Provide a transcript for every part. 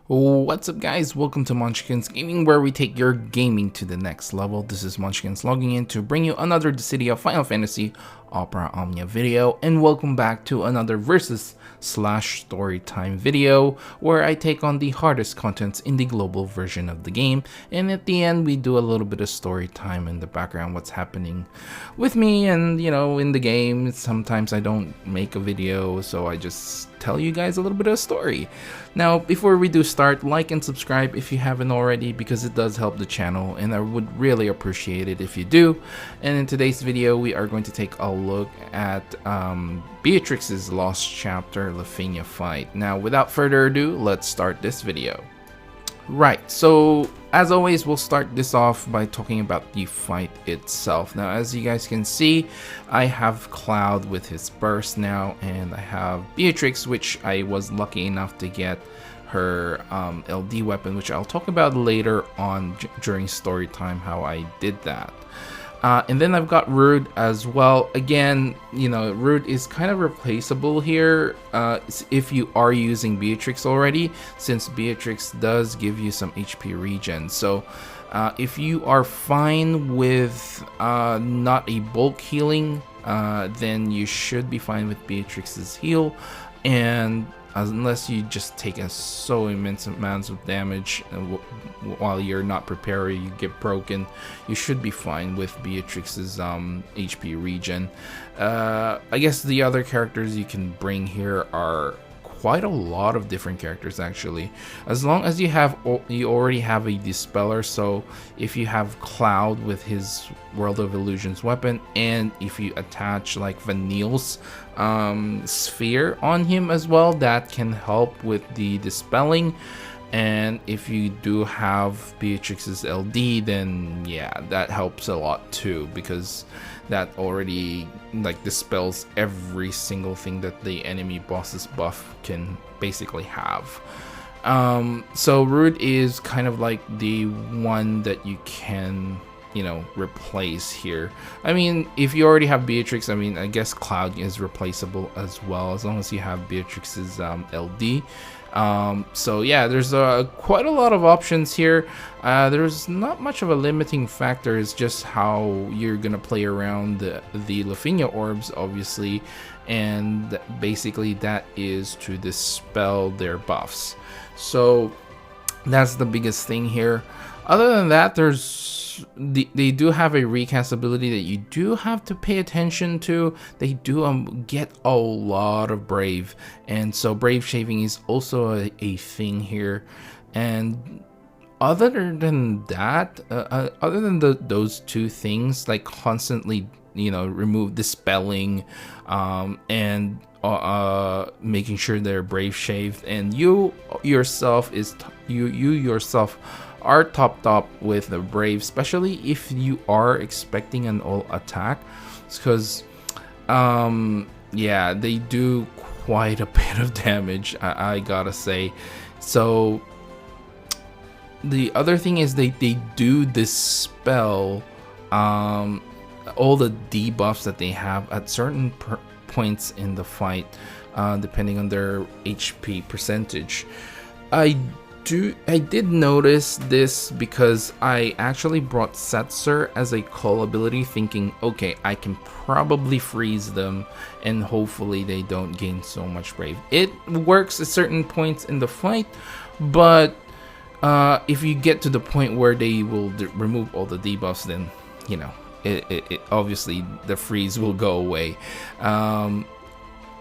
What's up guys, welcome to Munchkins Gaming, where we take your gaming to the next level. This is Munchkins logging in to bring you another Dissidia Final Fantasy Opera Omnia video, and welcome back to another versus slash storytime video where I take on the hardest contents in the global version of the game, and at the end we do a little bit of story time in the background, what's happening with me and in the game. Sometimes I don't make a video, so I just tell you guys a little bit of a story. Now, before we do start, like and subscribe if you haven't already, because it does help the channel and I would really appreciate it if you do. And in today's video we are going to take a look at Beatrix's Lost Chapter LUFENIA fight. Now, without further ado, let's start this video. Right, so as always, we'll start this off by talking about the fight itself. Now, as you guys can see, I have Cloud with his burst now, and I have Beatrix, which I was lucky enough to get her LD weapon, which I'll talk about later on during story time, how I did that. And then I've got Rude as well. Again, Rude is kind of replaceable here if you are using Beatrix already, since Beatrix does give you some HP regen. So if you are fine with not a bulk healing, then you should be fine with Beatrix's heal. And unless you just take so immense amounts of damage while you're not prepared or you get broken, you should be fine with Beatrix's HP regen. I guess the other characters you can bring here are quite a lot of different characters actually, as long as you already have a Dispeller. So if you have Cloud with his World of Illusions weapon, and if you attach like Vanille's sphere on him as well, that can help with the dispelling. And if you do have Beatrix's LD, then yeah, that helps a lot too, because that already dispels every single thing that the enemy boss's buff can basically have. So Rude is kind of like the one that you can replace here. I mean, if you already have Beatrix, I guess Cloud is replaceable as well, as long as you have Beatrix's LD. So yeah, there's quite a lot of options here. There's not much of a limiting factor. It's just how you're gonna play around the LUFENIA orbs, obviously, and basically that is to dispel their buffs. So that's the biggest thing here. Other than that, they do have a recast ability that you do have to pay attention to. They do get a lot of Brave, and so Brave shaving is also a thing here. And other than that, other than those two things, like constantly remove dispelling and making sure they're Brave shaved, and you yourself are topped up with the Brave, especially if you are expecting an all attack, because yeah, they do quite a bit of damage, I gotta say. So the other thing is they do dispel all the debuffs that they have at certain points in the fight, depending on their HP percentage. I did notice this because I actually brought Setzer as a call ability, thinking, okay, I can probably freeze them and hopefully they don't gain so much Brave. It works at certain points in the fight, but if you get to the point where they will remove all the debuffs, then it obviously the freeze will go away.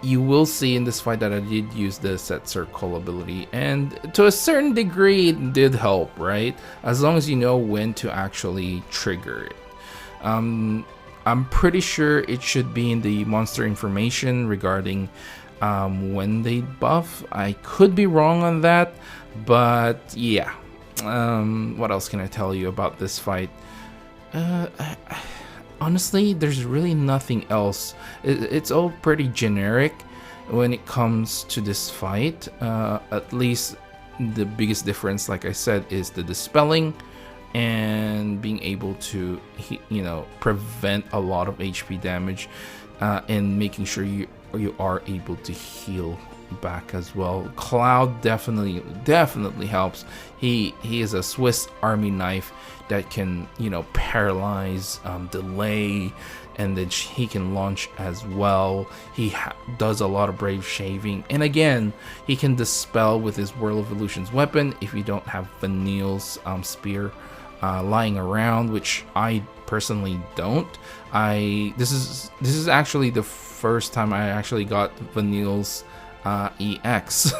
You will see in this fight that I did use the Setzer call ability, and to a certain degree it did help, right? As long as you know when to actually trigger it. I'm pretty sure it should be in the monster information regarding when they buff. I could be wrong on that, but yeah. What else can I tell you about this fight? Honestly, there's really nothing else. It's all pretty generic when it comes to this fight. At least the biggest difference, like I said, is the dispelling and being able to prevent a lot of HP damage, and making sure you are able to heal back as well. Cloud definitely helps. He is a Swiss Army knife that can, you know, paralyze, delay, and then he can launch as well. He does a lot of brave shaving, and again, he can dispel with his Whirl of Illusions weapon if you don't have Vanille's spear lying around, which I personally don't. This is actually the first time I actually got Vanille's EX.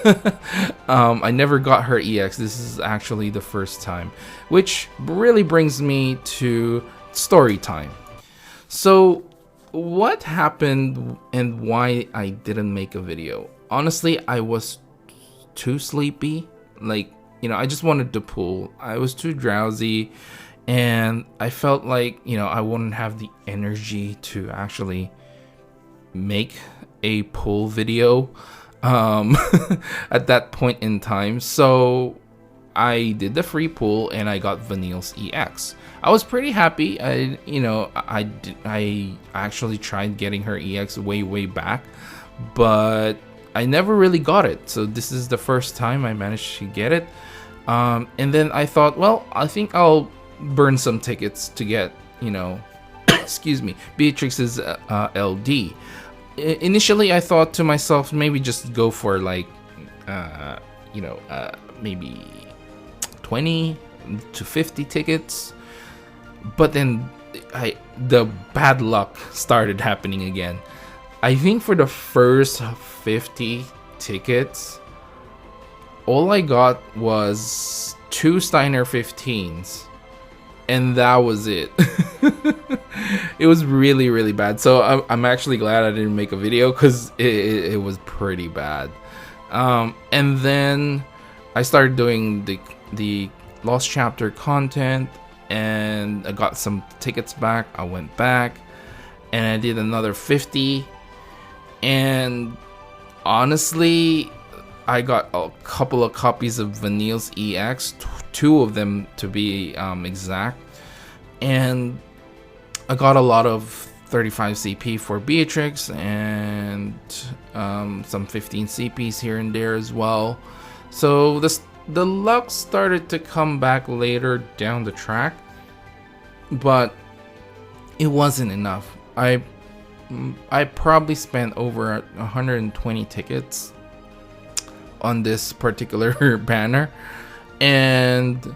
I never got her EX. This is actually the first time, which really brings me to story time. So what happened and why I didn't make a video? Honestly, I was too sleepy. Like, you know, I just wanted to pull. I was too drowsy, and I felt like, you know, I wouldn't have the energy to actually make a pull video at that point in time. So I did the free pull and I got Vanille's EX. I was pretty happy. I actually tried getting her EX way back, but I never really got it. So this is the first time I managed to get it. And then I thought, well, I think I'll burn some tickets to get, you know, excuse me, Beatrix's LD. Initially, I thought to myself, maybe just go for like, maybe 20 to 50 tickets. But then the bad luck started happening again. I think for the first 50 tickets, all I got was 2 Steiner 15s, and that was it. It was really bad. So I'm actually glad I didn't make a video, because it was pretty bad. And then I started doing the Lost Chapter content, and I got some tickets back. I went back and I did another 50, and honestly, I got a couple of copies of Vanille's EX, 2 of them to be exact, and I got a lot of 35 CP for Beatrix, and some 15 CPs here and there as well. So the luck started to come back later down the track, but it wasn't enough. I probably spent over 120 tickets on this particular banner, and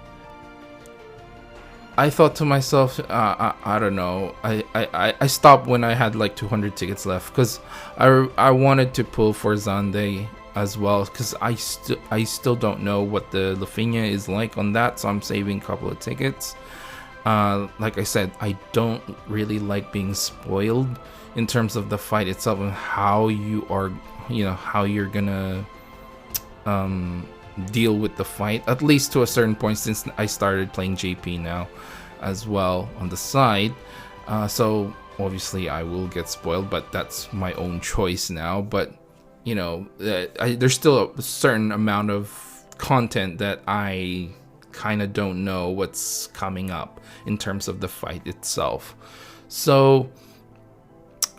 I thought to myself, I don't know, I stopped when I had like 200 tickets left, because I wanted to pull for Zande as well, because I still don't know what the Lufenia is like on that, so I'm saving a couple of tickets. Like I said, I don't really like being spoiled in terms of the fight itself and how you are, you know, how you're gonna deal with the fight, at least to a certain point, since I started playing JP now as well on the side. So obviously I will get spoiled, but that's my own choice now. But you know, there's still a certain amount of content that I kind of don't know what's coming up in terms of the fight itself. So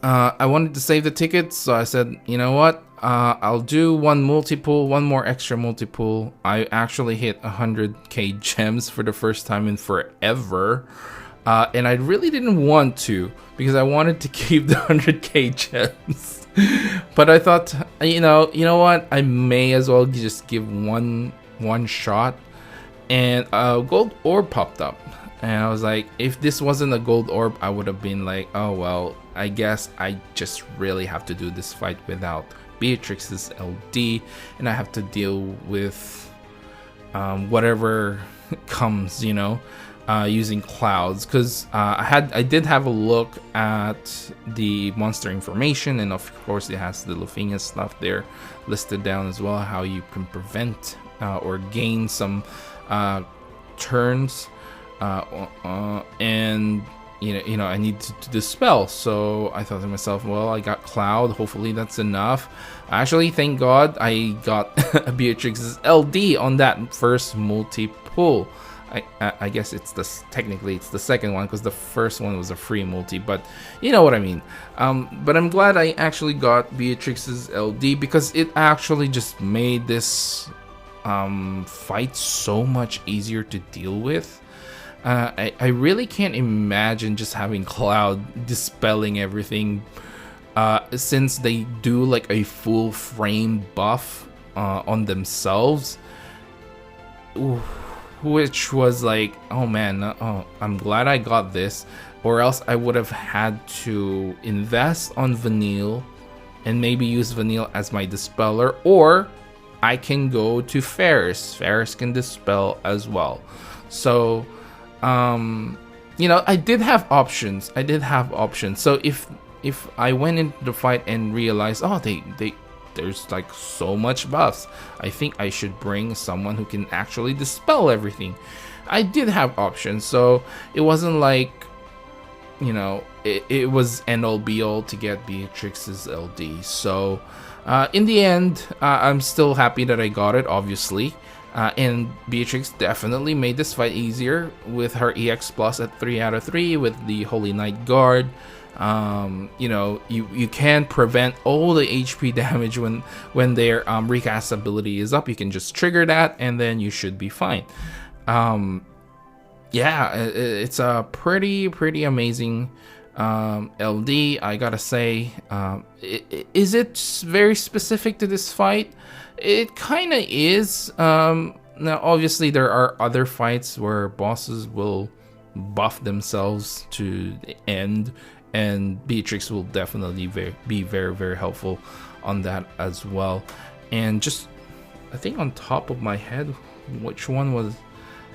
I wanted to save the tickets, so I said, you know what, I'll do one more extra multi-pool. I actually hit 100k gems for the first time in forever, and I really didn't want to, because I wanted to keep the 100k gems. But I thought, you know what, I may as well just give one shot, and a gold orb popped up, and I was like, if this wasn't a gold orb, I would have been like, oh well, I guess I just really have to do this fight without Beatrix's LD, and I have to deal with whatever comes, you know, using clouds, because I did have a look at the monster information, and of course it has the Lufenia stuff there listed down as well, how you can prevent or gain some turns, and you know, I need to dispel. So I thought to myself, well, I got cloud, hopefully that's enough. Actually, thank God I got Beatrix's LD on that first multi-pull. I guess it's technically it's the second one because the first one was a free multi, but you know what I mean. But I'm glad I actually got Beatrix's LD because it actually just made this fight so much easier to deal with. I really can't imagine just having Cloud dispelling everything, since they do like a full frame buff on themselves, which was like, oh man, I'm glad I got this, or else I would have had to invest on Vanille and maybe use Vanille as my dispeller, or I can go to Ferris. Ferris can dispel as well. So you know, I did have options. So if I went into the fight and realized, oh, there's like so much buffs, I think I should bring someone who can actually dispel everything. I did have options, so it wasn't like, you know, it was end all be all to get Beatrix's LD. So in the end, I'm still happy that I got it, obviously. And Beatrix definitely made this fight easier with her EX plus at 3 out of 3 with the Holy Knight Guard. You know, you can prevent all the HP damage when their recast ability is up. You can just trigger that and then you should be fine. Yeah, it's a pretty amazing LD, I gotta say. Is it very specific to this fight? It kind of is. Now, obviously, there are other fights where bosses will buff themselves to the end, and Beatrix will definitely be very helpful on that as well. And just, I think on top of my head, which one was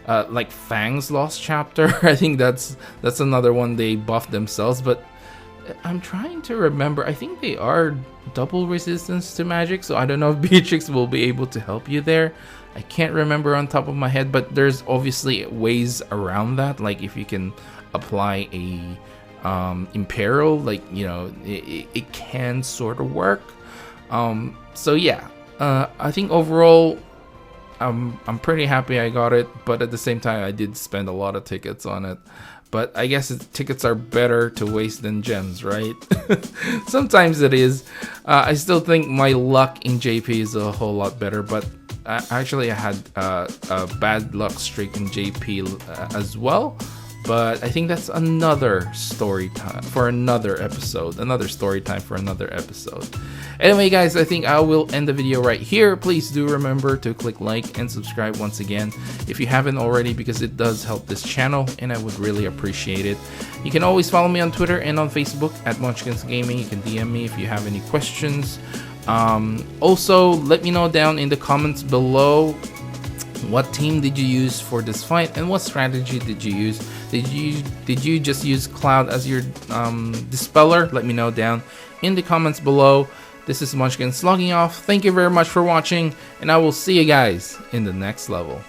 like Fang's Lost Chapter? I think that's another one they buffed themselves, but I'm trying to remember. I think they are double resistance to magic, so I don't know if Beatrix will be able to help you there. I can't remember on top of my head, but there's obviously ways around that. Like if you can apply a Imperial, like, you know, it can sort of work. So yeah, I think overall I'm pretty happy I got it, but at the same time I did spend a lot of tickets on it. But I guess tickets are better to waste than gems, right? Sometimes it is. I still think my luck in JP is a whole lot better, but actually I had a bad luck streak in JP as well. But I think that's another story time for another episode. Another story time for another episode. Anyway, guys, I think I will end the video right here. Please do remember to click like and subscribe once again if you haven't already, because it does help this channel and I would really appreciate it. You can always follow me on Twitter and on Facebook at Munchkins Gaming. You can DM me if you have any questions. Also, let me know down in the comments below, what team did you use for this fight and what strategy did you use? Did you just use Cloud as your dispeller? Let me know down in the comments below. This is Munchkins logging off. Thank you very much for watching, and I will see you guys in the next level.